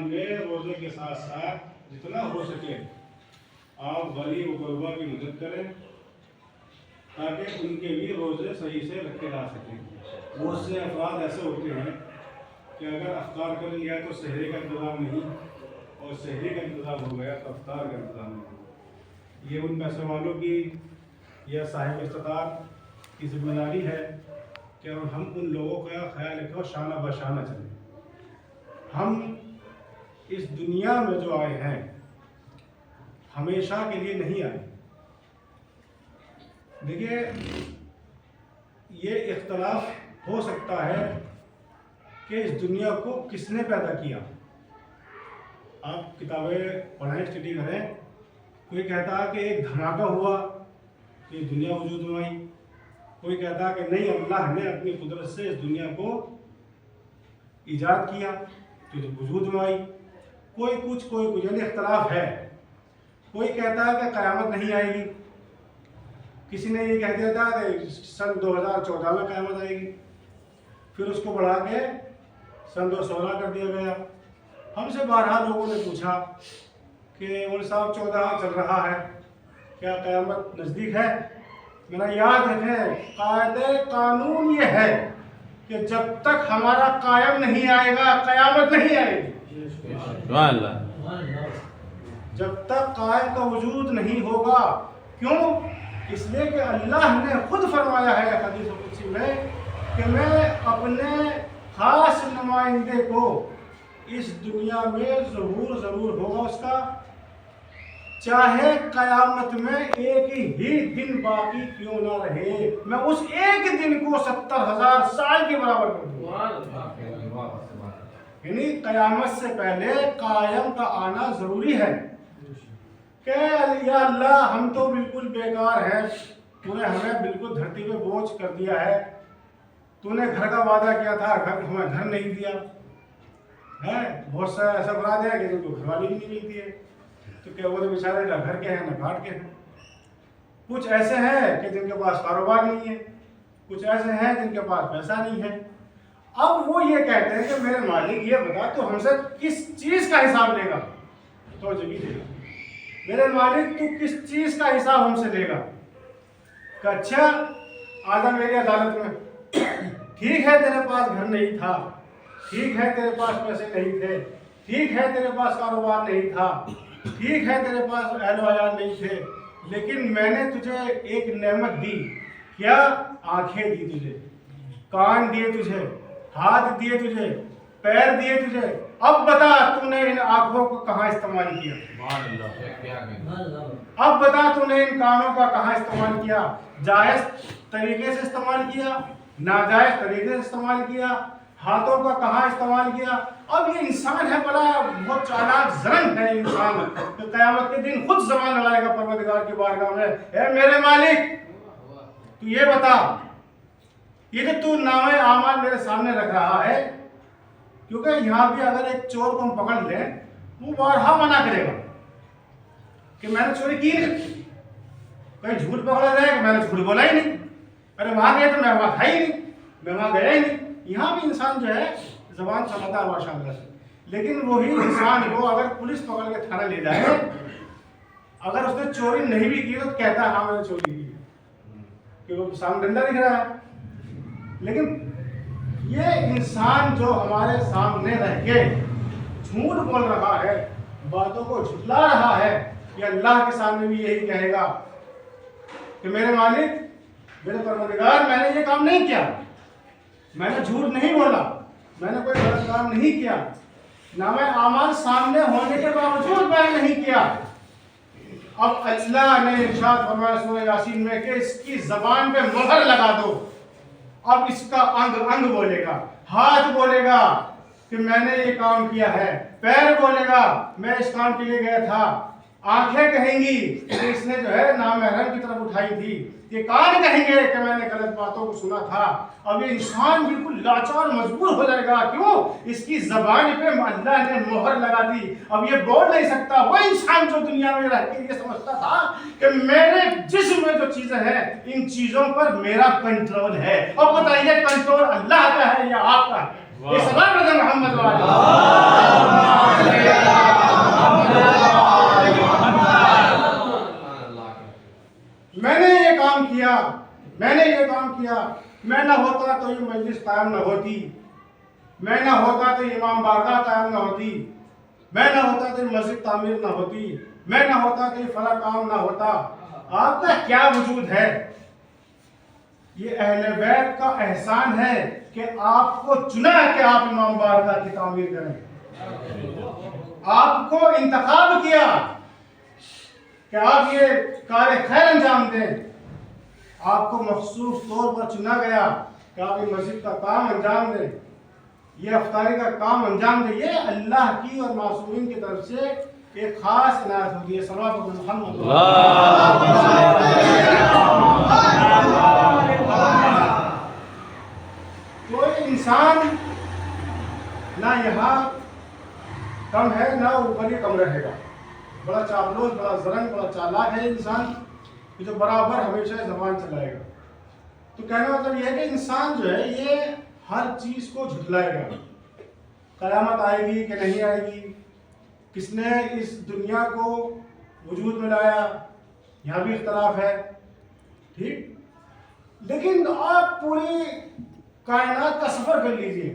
میں روزے کے ساتھ ساتھ جتنا ہو سکے آپ غریب و غربا کی مدد کریں تاکہ ان کے بھی روزے صحیح سے رکھے جا سکیں۔ بہت سے افراد ایسے ہوتے ہیں کہ اگر افطار کر لیا تو سحری کا انتظام نہیں، اور سحری کا انتظام ہو گیا تو افطار کا انتظام نہیں ہوگا۔ یہ ان پیسے والوں کی یا صاحب استطاعت کی ذمہ داری ہے کہ ہم ان لوگوں کا خیال رکھیں اور شانہ بشانہ چلیں۔ ہم اس دنیا میں جو آئے ہیں ہمیشہ کے لیے نہیں آئے۔ دیکھیے یہ اختلاف ہو سکتا ہے کہ اس دنیا کو کس نے پیدا کیا۔ آپ کتابیں پڑھیں، اسٹڈی کریں، کوئی کہتا ہے کہ ایک دھماکہ ہوا کہ دنیا وجود میں آئی، کوئی کہتا ہے کہ نہیں اللہ نے اپنی قدرت سے اس دنیا کو ایجاد کیا تو وجود میں آئی، کوئی کچھ یعنی اختلاف ہے۔ کوئی کہتا ہے کہ قیامت نہیں آئے گی، کسی نے یہ کہہ دیا تھا کہ سن 2014 میں قیامت آئے گی، پھر اس کو بڑھا کے سن 2016 کر دیا گیا۔ ہم سے بارہا لوگوں نے پوچھا کہ مول صاحب 14 چل رہا ہے، کیا قیامت نزدیک ہے؟ میرا یاد رکھیں قاعدہ قانون یہ ہے کہ جب تک ہمارا قائم نہیں آئے گا قیامت نہیں آئے گی۔ جب تک قائم کا وجود نہیں ہوگا، کیوں؟ اس لیے کہ اللہ نے خود فرمایا ہے حدیث قدسی میں کہ میں اپنے خاص نمائندے کو اس دنیا میں ظہور ضرور ہوگا اس کا، چاہے قیامت میں ایک ہی دن باقی کیوں نہ رہے، میں اس ایک دن کو 70,000 سال کے برابر کر دوں گا۔ یعنی قیامت سے پہلے قائم کا آنا ضروری ہے کہ یا اللہ ہم تو بالکل بیکار ہیں، تو نے ہمیں بالکل دھرتی پہ بوجھ کر دیا ہے، تو نے گھر کا وعدہ کیا تھا، ہمیں گھر نہیں دیا ہے، بہت سا ایسا افراد ہے کہ جن کو گھر والی بھی نہیں ملتی ہے، تو کیا وہ تو بیچارے نہ گھر کے ہیں نہ گھاٹ کے ہیں۔ کچھ ایسے ہیں کہ جن کے پاس کاروبار نہیں ہے، کچھ ایسے ہیں جن کے پاس پیسہ نہیں ہے۔ اب وہ یہ کہتے ہیں کہ میرے مالک یہ بتا تو ہم سے کس چیز کا حساب لے گا؟ تو جبھی دے گا، میرے مالک تو کس چیز کا حساب ہم سے لے گا؟ کہ اچھا آجا میری عدالت میں، ٹھیک ہے تیرے پاس گھر نہیں تھا، ٹھیک ہے تیرے پاس پیسے نہیں تھے، ٹھیک ہے تیرے پاس کاروبار نہیں تھا، ٹھیک ہے تیرے پاس اہل و عیال نہیں تھے، لیکن میں نے تجھے ایک نعمت دی، کیا؟ آنکھیں دی تجھے، کان دیے تجھے، ہاتھ دیے تجھے، پیر دیے تجھے، اب بتا تو نے ان آنکھوں کو کہاں استعمال کیا؟ اب بتا تو نے ان کانوں کا کہاں استعمال کیا؟ جائز طریقے سے استعمال کیا، ناجائز طریقے سے استعمال کیا، ہاتھوں کا کہاں استعمال کیا؟ اب یہ انسان ہے بڑا بہت چالاک زرنگ ہے انسان، کہ قیامت کے دن خود زبان لڑائے گا پروردگار کی بارگاہ میں، اے میرے مالک تو یہ بتا، یہ جو تو نامہ اعمال میرے سامنے رکھ رہا ہے، کیونکہ یہاں بھی اگر ایک چور کو ہم پکڑ لیں وہ بارہا منع کرے گا کہ میں نے چوری کی نہیں، کہیں جھوٹ پکڑا جائے کہ میں نے جھوٹ بولا ہی نہیں، ارے وہاں گئے تو میں وہاں تھا ہی نہیں، میں وہاں گیا ہی نہیں۔ یہاں بھی انسان جو ہے زبان چلاتا ہے ماشاء اللہ سے، لیکن وہی انسان کو اگر پولیس پکڑ کے تھانہ لے جائے، اگر اس نے چوری نہیں بھی کی تو کہتا ہے ہاں میں نے چوری کی، کہ وہ سامنے ڈنڈا دکھ رہا ہے۔ لیکن یہ انسان جو ہمارے سامنے رہ کے جھوٹ بول رہا ہے، باتوں کو جھٹلا رہا ہے، یہ اللہ کے سامنے بھی یہی کہے گا کہ میرے مالک، میرے پروردگار، میں نے یہ کام نہیں کیا، میں نے جھوٹ نہیں بولا، میں نے کوئی غلط کام نہیں کیا، نامہ اعمال سامنے ہونے کے باوجود میں نے نہیں کیا۔ اب اللہ نے ارشاد فرمایا سورہ یاسین میں کہ اس کی زبان پہ مہر لگا دو، اب اس کا انگ بولے گا، ہاتھ بولے گا کہ میں نے یہ کام کیا ہے، پیر بولے گا میں اس کام کے لیے گیا تھا، آنکھیں کہیں گی کہ اس نے جو ہے نامحرم کی طرف اٹھائی تھی، یہ کان کہیں گے کہ میں نے غلط باتوں کو سنا تھا۔ اب یہ انسان بالکل لاچار مجبور ہو جائے گا، کیوں؟ اس کی زبان پہ اللہ نے مہر لگا دی، اب یہ بول نہیں سکتا۔ وہ انسان جو دنیا میں رہ کے یہ سمجھتا تھا کہ میرے جسم میں جو چیزیں ہیں ان چیزوں پر میرا کنٹرول ہے، اور بتائیے کنٹرول اللہ کا ہے یا آپ کا ہے؟ یہ سبب محمد والا قائم نہ ہوتی، میں نہ ہوتا تو امام بارگاہ قائم نہ ہوتی، میں نہ ہوتا تو مسجد تعمیر نہ ہوتی، میں نہ ہوتا تو یہ فلاں کام نہ ہوتا۔ آپ کا کیا وجود ہے؟ یہ اہل بیت کا احسان ہے کہ آپ کو چنا ہے کہ آپ امام بارگاہ کی تعمیر کریں، آپ کو انتخاب کیا کہ آپ یہ کار خیر انجام دیں، آپ کو مخصوص طور پر چنا گیا کہ آپ یہ مسجد کا کام انجام دیں، یہ افطاری کا کام انجام دیں۔ یہ اللہ کی اور معصومین کی طرف سے ایک خاص عنایت ہوتی ہے۔ صلوات محمد کوئی انسان نہ یہاں کم ہے نہ اوپر ہی کم رہے گا، بڑا چاپلوس، بڑا زرنگ، بڑا چالاک ہے انسان کہ جو برابر ہمیشہ زبان چلائے گا۔ تو کہنے کا مطلب یہ ہے کہ انسان جو ہے یہ ہر چیز کو جھٹلائے گا۔ قیامت آئے گی کہ نہیں آئے گی، کس نے اس دنیا کو وجود میں لایا، یہاں بھی اختلاف ہے، ٹھیک۔ لیکن آپ پوری کائنات کا سفر کر لیجئے،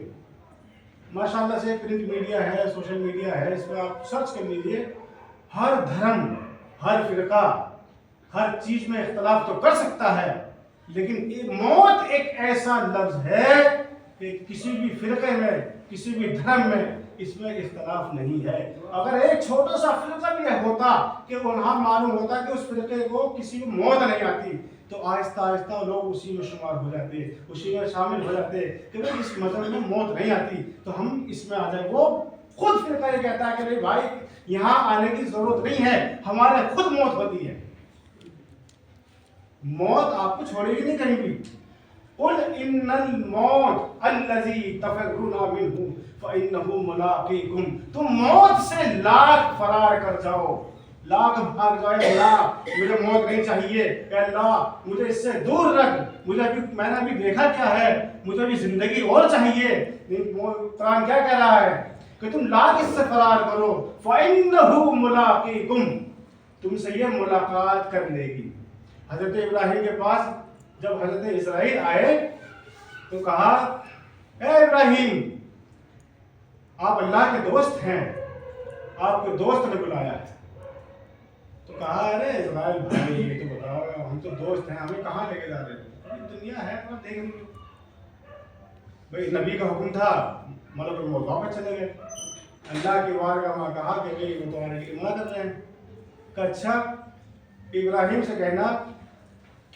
ماشاءاللہ سے پرنٹ میڈیا ہے، سوشل میڈیا ہے، اس پہ آپ سرچ کر لیجئے، ہر دھرم، ہر فرقہ، ہر چیز میں اختلاف تو کر سکتا ہے، لیکن موت ایک ایسا لفظ ہے کہ کسی بھی فرقے میں، کسی بھی دھرم میں اس میں اختلاف نہیں ہے۔ اگر ایک چھوٹا سا فرقہ بھی ہوتا کہ وہاں معلوم ہوتا کہ اس فرقے کو کسی کو موت نہیں آتی، تو آہستہ آہستہ لوگ اسی میں شمار ہو جاتے، اسی میں شامل ہو جاتے کہ بھائی اس مذہب میں موت نہیں آتی تو ہم اس میں آ جائیں۔ وہ خود فرقہ یہ کہتا ہے کہ بھائی یہاں آنے کی ضرورت نہیں ہے، ہمارے خود موت ہوتی ہے، موت آپ کو چھوڑے گی نہیں کہیں بھی۔ قل ان الموت الذی تفرون منہ فانہ ملاقیکم، تم موت سے لاکھ فرار کر جاؤ، لاکھ بھاگ جائے، اللہ مجھے موت نہیں چاہیے، اے اللہ مجھے اس سے دور رکھ، مجھے ابھی میں نے ابھی دیکھا کیا ہے، مجھے ابھی زندگی اور چاہیے۔ قرآن کیا کہہ رہا ہے کہ تم لاکھ اس سے فرار کرو، فانہ ملاقیکم، تم سے یہ ملاقات کر لے گی۔ حضرت ابراہیم کے پاس جب حضرت اسرائیل آئے تو کہا اے ابراہیم آپ اللہ کے دوست ہیں، آپ کے دوست نے بلایا ہے۔ تو کہا ارے اسرائیل بھائی یہ تو بتاؤ، ہم تو دوست ہیں، ہمیں کہاں لے کے جا رہے ہیں؟ دنیا ہے پر دیکھ لیں، بھائی نبی کا حکم تھا، ملک الموت واپس چلے گئے، اللہ کی بارگاہ میں کہا کہ بھائی وہ تمہارے لیے منع کر رہے ہیں۔ کہ اچھا ابراہیم سے کہنا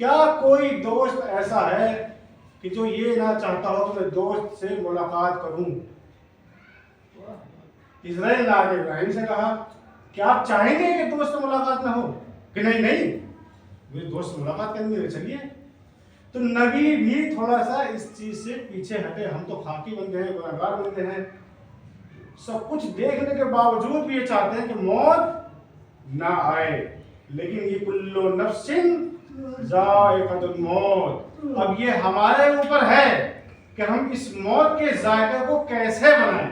کیا کوئی دوست ایسا ہے کہ جو یہ نہ چاہتا ہو کہ میں دوست سے ملاقات کروں؟ اسرائیل نے آگے ابراہیم سے کہا کہ آپ چاہیں گے کہ دوست سے ملاقات نہ ہو؟ کہ نہیں نہیں میرے دوست سے ملاقات کرنی ہے، چلیے۔ تو نبی بھی تھوڑا سا اس چیز سے پیچھے ہٹے، ہم تو خاکی بندے ہیں، گنہگار بندے ہیں، سب کچھ دیکھنے کے باوجود بھی یہ چاہتے ہیں کہ موت نہ آئے، لیکن یہ کل نفس ذائقۃ الموت، اب یہ ہمارے اوپر ہے کہ ہم اس موت کے ذائقے کو کیسے بنائیں۔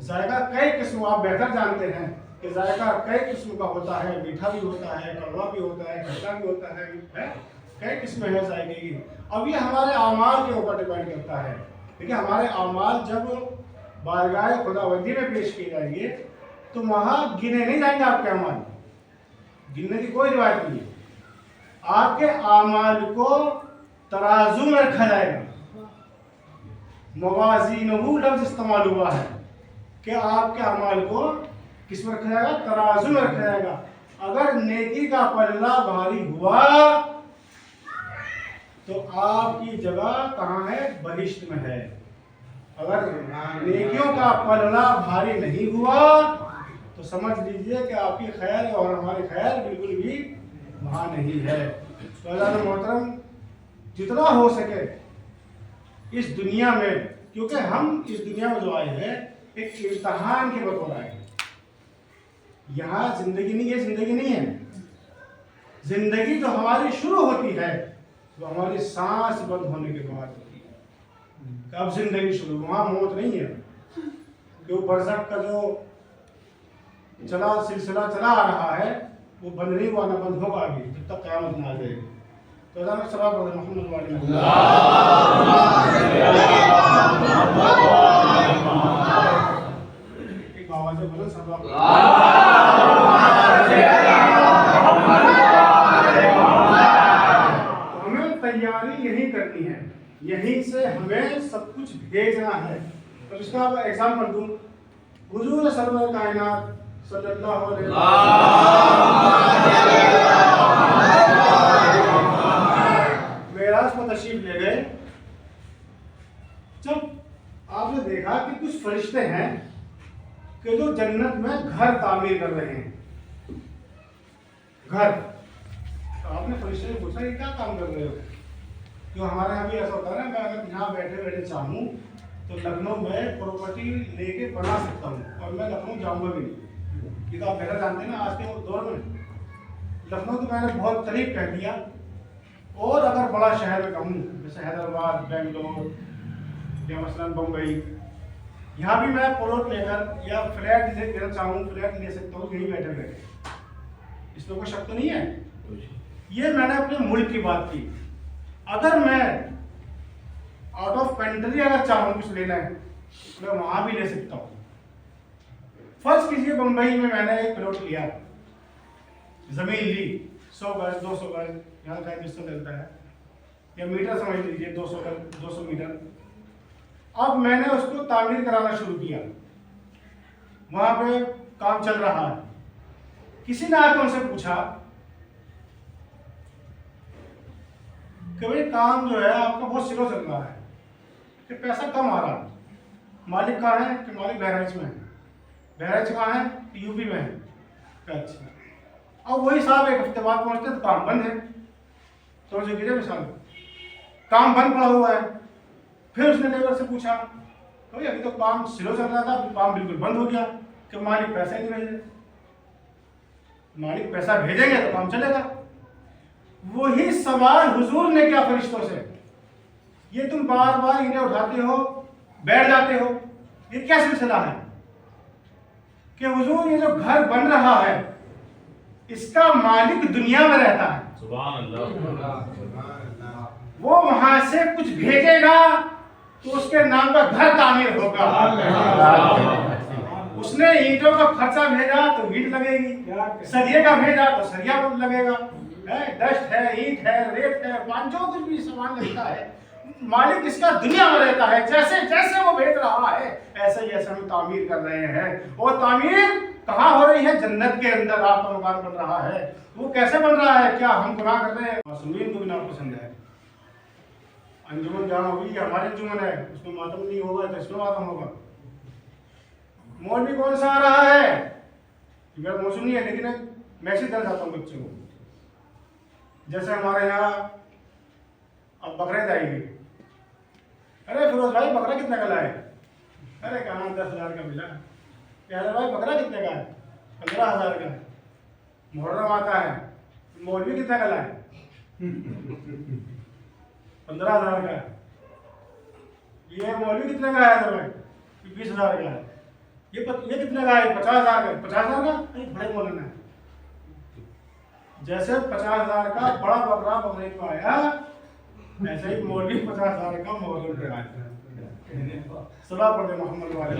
ذائقہ کئی قسم، آپ بہتر جانتے ہیں کہ ذائقہ کئی قسم کا ہوتا ہے، میٹھا بھی ہوتا ہے، کڑوا بھی ہوتا ہے، کھٹا بھی ہوتا ہے، کئی قسمیں ہیں ذائقے کی۔ اب یہ ہمارے اعمال کے اوپر ڈیپینڈ کرتا ہے، دیکھیں ہمارے اعمال جب بارگاہ خداوندی میں پیش کیے جائیں گے تو وہاں گنے نہیں جائیں گے آپ کے اعمال، گننے کی کوئی روایت نہیں ہے، آپ کے اعمال کو ترازو میں رکھا جائے گا۔ موازینہ لفظ استعمال ہوا ہے کہ آپ کے اعمال کو کس میں رکھا جائے گا؟ ترازو میں رکھا جائے گا۔ اگر نیکی کا پلہ بھاری ہوا تو آپ کی جگہ کہاں ہے؟ بہشت میں ہے۔ اگر نیکیوں کا پلہ بھاری نہیں ہوا تو سمجھ لیجئے کہ آپ کی خیر اور ہماری خیر بالکل بھی وہاں نہیں ہے۔ تو اللہ محترم جتنا ہو سکے اس دنیا میں، کیونکہ ہم اس دنیا میں جو آئے ہیں ایک امتحان کے بطور آئے ہیں، یہاں زندگی نہیں ہے، زندگی نہیں ہے، زندگی جو ہماری شروع ہوتی ہے وہ ہماری سانس بند ہونے کے بعد ہوتی ہے، کہ اب زندگی شروع، وہاں موت نہیں ہے، کہ وہ برزخ کا جو سلسلہ چلا آ رہا ہے وہ بند نہیں ہوا، نہ بند ہوگا ابھی جب تک قیامت نہ آ جائے گی۔ تو ذرا سلام پڑھ محمد والے ایک آواز سے بولو سلام تیاری یہی کرنی ہے، یہیں سے ہمیں سب کچھ بھیجنا ہے. تو اس کا ایگزامپل دوں، حضور سرور کائنات صلی اللہ علیہ وسلم معراج کو تشریف لے گئے. جب آپ نے دیکھا کہ کچھ فرشتے ہیں کہ جو جنت میں گھر تعمیر کر رہے ہیں، گھر. تو آپ نے فرشتے سے پوچھا یہ کیا کام کر رہے ہو؟ جو ہمارے یہاں بھی ایسا ہوتا ہے نا، میں اگر یہاں بیٹھے بیٹھے چاہوں تو لکھنؤ میں پراپرٹی لے کے بنا سکتا ہوں، اور میں لکھنؤ جاؤں گا بھی نہیں. یہ تو آپ پہلے جانتے ہیں نا، آج کے دور میں لکھنؤ تو میں نے بہت قریب کہہ دیا. اور اگر بڑا شہر میں کہوں جیسے حیدرآباد، بنگلور یا مثلاً بمبئی، یہاں بھی میں پلاٹ لے کر یا فلیٹ لینا چاہوں فلیٹ لے سکتا ہوں یہیں بیٹھے بیٹھے. اس میں کوئی شک تو نہیں ہے. یہ میں نے اپنے ملک کی بات کی. اگر میں آؤٹ آف کنٹری اگر چاہوں کچھ لینا ہے میں وہاں بھی لے سکتا ہوں. فرض کیجیے بمبئی میں نے ایک پلاٹ لیا، زمین لی 100 گز 200 گز، یہاں کا جس سے چلتا ہے، یا میٹر سمجھ لیجیے 200 گز 200 میٹر. اب میں نے اس کو تعمیر کرانا شروع کیا، وہاں پہ کام چل رہا ہے. کسی نے آ کے ان سے پوچھا کہ بھائی کام جو ہے آپ کا بہت سلو چل رہا ہے، کہ پیسہ کم آ رہا ہے. مالک کہاں ہے؟ کہ مالک بہرائچ میں ہے. بہرائچ کہاں ہے؟ کہ یو پی میں ہے. اچھا. اب وہی صاحب ایک ہفتے بعد پہنچتے تو کام بند ہے. تو اسے گرے مثال کام بند پڑا ہوا ہے. پھر اس نے لیبر سے پوچھا بھائی ابھی تو کام سلو چل رہا تھا، ابھی کام بالکل بند ہو گیا. کہ مالک پیسہ نہیں بھیج رہے. مالک پیسہ بھیجیں گے تو کام چلے گا. وہی سوال حضور نے کیا فرشتوں سے، یہ تم بار بار انہیں اٹھاتے ہو بیٹھ جاتے ہو، یہ کیا سلسلہ ہے؟ کہ حضور یہ جو گھر بن رہا ہے اس کا مالک دنیا میں رہتا ہے. سبحان اللہ. وہ وہاں سے کچھ بھیجے گا تو اس کے نام کا گھر تعمیر ہوگا. اس نے اینٹوں کا خرچہ بھیجا تو اینٹ لگے گی، سریے کا بھیجا تو سریا لگے گا. ڈسٹ ہے، اینٹ ہے، ریت ہے، جو کچھ بھی سامان لگتا ہے مالک اس کا دنیا میں رہتا ہے. جیسے جیسے وہ بھیج رہا ہے ایسے ہی ایسے ہم تعمیر کر رہے ہیں. اور تعمیر کہاں ہو رہی ہے؟ جنت کے اندر آپ کا مکان بن رہا ہے. وہ کیسے بن رہا ہے؟ کیا ہم گناہ کر رہے ہیں؟ معصومین کو بھی ناپسند ہے. انجمن جہاں ہوگی ہماری انجمن ہے، اس میں ماتم نہیں ہوگا تو اس میں ماتم ہوگا. مولوی کون سا آ رہا ہے؟ میرا موسم نہیں ہے، لیکن ایک میسج دینا چاہتا ہوں بچوں کو. جیسے ہمارے یہاں اب بقرعید آئے گی، ارے فیروز بھائی بکرا کتنے کا لائے؟ ارے کہاں 10,000 کا ملا. ارے بھائی بکرا کتنے کا ہے؟ 15,000 کا ہے. محرم آتا ہے، مولوی کتنے کا لائے؟ 15,000 کا ہے. یہ مولوی کتنے کا ہے بھائی؟ 20,000 کا ہے. یہ کتنے کا ہے؟ 50,000 کا. 50,000 کا بڑے مولانا ہے. جیسے 50,000 کا بڑا بکرا بقرعید میں آیا، ایسے ہی مولوی 50,000 کا مولود پہ آیا. صلاح پڑھے محمد والے.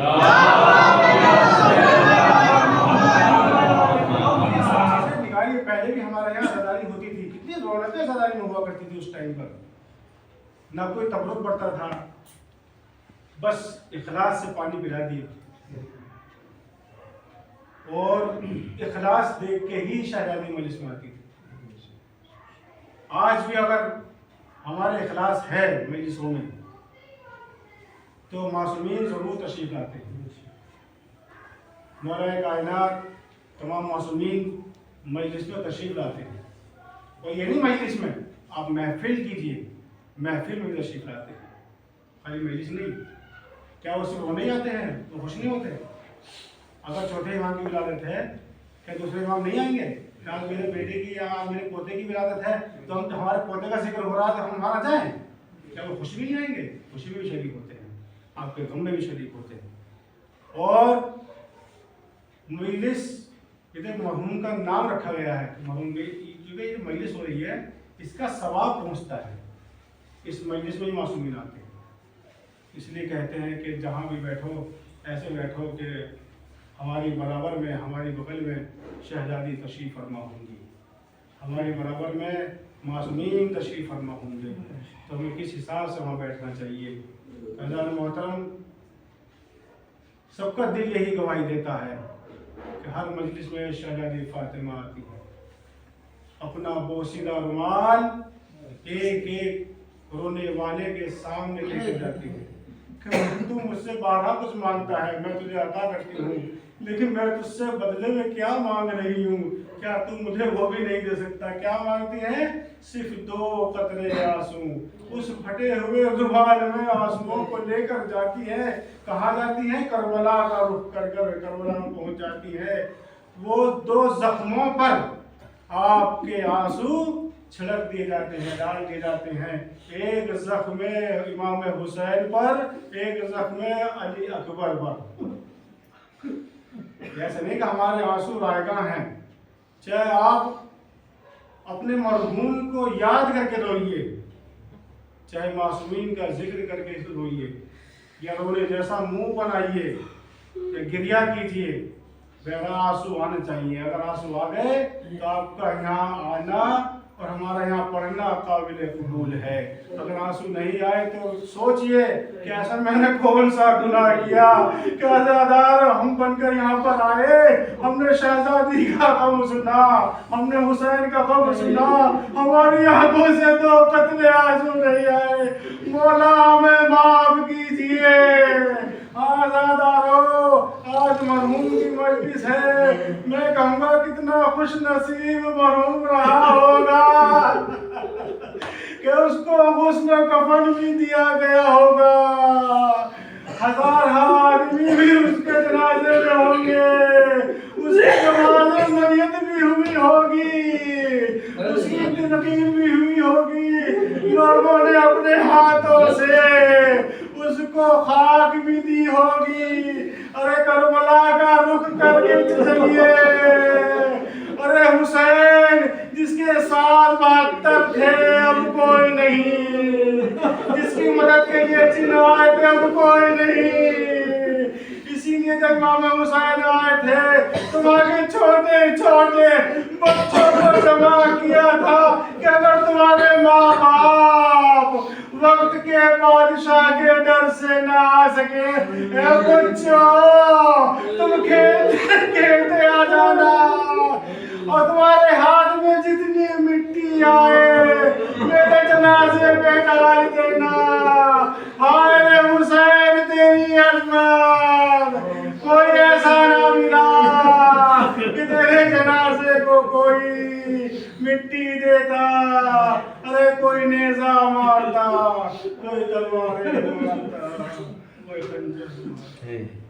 نکالیے. پہلے بھی ہمارے یہاں سداری ہوتی تھی، کتنی رونقیں سداری میں ہوا کرتی تھی اس ٹائم پر. نہ کوئی تبرک پڑتا تھا، بس اخلاص سے پانی پلا دیا. اور اخلاص دیکھ کے ہی شہزادی مجلس میں آتی تھی. آج بھی اگر ہمارے اخلاص ہے مجلسوں میں تو معصومین ضرور تشریف لاتے ہیں. مولا کائنات تمام معصومین مجلس میں تشریف لاتے ہیں. اور یہ نہیں مجلس میں آپ محفل کیجئے، محفل میں تشریف لاتے ہیں، خالی مجلس نہیں. کیا وہ صرف رونے آتے ہیں؟ وہ خوش نہیں ہوتے؟ اگر چوتھے امام کی ولادت ہے کیا دوسرے امام نہیں آئیں گے؟ کیا میرے بیٹے کی یا میرے پوتے کی ولادت ہے تو ہمارے پوتے کا ذکر ہو رہا ہے تو ہم وہاں جائیں؟ کیا وہ خوشی بھی نہیں آئیں گے؟ خوشی میں بھی شریک ہوتے ہیں، آپ کے غم میں بھی شریک ہوتے ہیں. اور مجلس ایک مرحوم کا نام رکھا گیا ہے. مرحوم کیونکہ یہ مجلس ہو رہی ہے اس کا ثواب پہنچتا ہے. اس مجلس میں ہی معصومین آتے ہیں. اس لیے کہتے ہیں کہ جہاں بھی بیٹھو ایسے بیٹھو کہ ہماری برابر میں ہماری بغل میں شہزادی تشریف فرما ہوں گی, ہماری برابر میں معصومین تشریف فرما ہوں گے, تو ہمیں کس حساب سے وہاں بیٹھنا چاہیے. عزیزان محترم, سب کا دل یہی گواہی دیتا ہے کہ ہر مجلس میں شہزادی فاطمہ آتی ہے, اپنا بوسیدہ رومال ایک ایک رونے والے کے سامنے لے کر جاتی ہے کہ تو مجھ سے بارہ کچھ مانگتا ہے, میں تجھے عطا کرتی ہوں, لیکن میں تجھ سے بدلے میں کیا مانگ رہی ہوں, کیا تو مجھے وہ بھی نہیں دے سکتا. کیا مانگتی ہیں؟ صرف 2 قطرے آنسو. اس پھٹے ہوئے رومال میں آنسوؤں کو لے کر جاتی ہے. کہاں جاتی ہیں؟ کربلا کا رخ کر کر کربلا میں پہنچ جاتی ہے. وہ 2 زخموں پر آپ کے آنسو چھڑک دیے جاتے ہیں, ڈال دیے جاتے ہیں. ایک زخم امام حسین پر, ایک زخم علی اکبر پر. ایسا نہیں کہ ہمارے آنسو رائگاں ہیں. چاہے آپ اپنے مرحوم کو یاد کر کے روئیے, چاہے معصومین کا ذکر کر کے روئیے, یا رونے جیسا منہ بنائیے یا گریا کیجیے, بہرحال آنسو آنے چاہیے. اگر آنسو آ گئے تو آپ کا یہاں آنا اور ہمارا یہاں پڑھنا قابل قبول ہے. اگر آنسو نہیں آئے تو سوچئے کہ ایسا میں نے کون سا گناہ کیا کہ عزادار ہم بن کر یہاں پر آئے, ہم نے شہزادی کا غم سنا, ہم نے حسین کا غم سنا, ہماری آنکھوں سے 2 قطرے آنسو نہیں آئے. مولا ہمیں معاف کیجیے. آزادارو, آج مرحوم کی مجلس ہے, میں کہوں گا کتنا خوش نصیب مرحوم رہا ہوگا کہ اس کو غسل و کفن بھی دیا گیا ہوگا, 1000 آدمی بھی اس کے جنازے میں ہوں گے, اس کی نماز میت بھی ہوئی ہوگی, اس کی تنقید بھی ہوئی ہوگی, لوگوں نے اپنے ہاتھوں سے اس کو خاک بھی دی ہوگی. ارے کربلا کا رخ کر کے چلیے. ارے حسین جس کے ساتھ 72 تھے اب کوئی نہیں, جس کی مدد کے لیے چین آئے تھے اب کوئی نہیں. اسی لیے جب امام حسین آئے تھے تو آگے چھوٹے چھوٹے بچوں کو جمع کیا تھا کہ اگر تمہارے ماں باپ وقت کے بادشاہ کے ڈر سے نہ آ سکے, اے بچوں تم کھیلتے کھیلتے آ جانا, اور تمہارے ہاتھ میں جتنی مٹی آئے میرے جنازے پہ ڈال دینا. ہائے رے حسین تیری عظمت, کوئی ایسا نہ ملا کہ تیرے جنازے کو کوئی مٹی دیتا. ارے کوئی نیزہ مارتا, کوئی تلواریں مارتا, کوئی خنجر مارتا.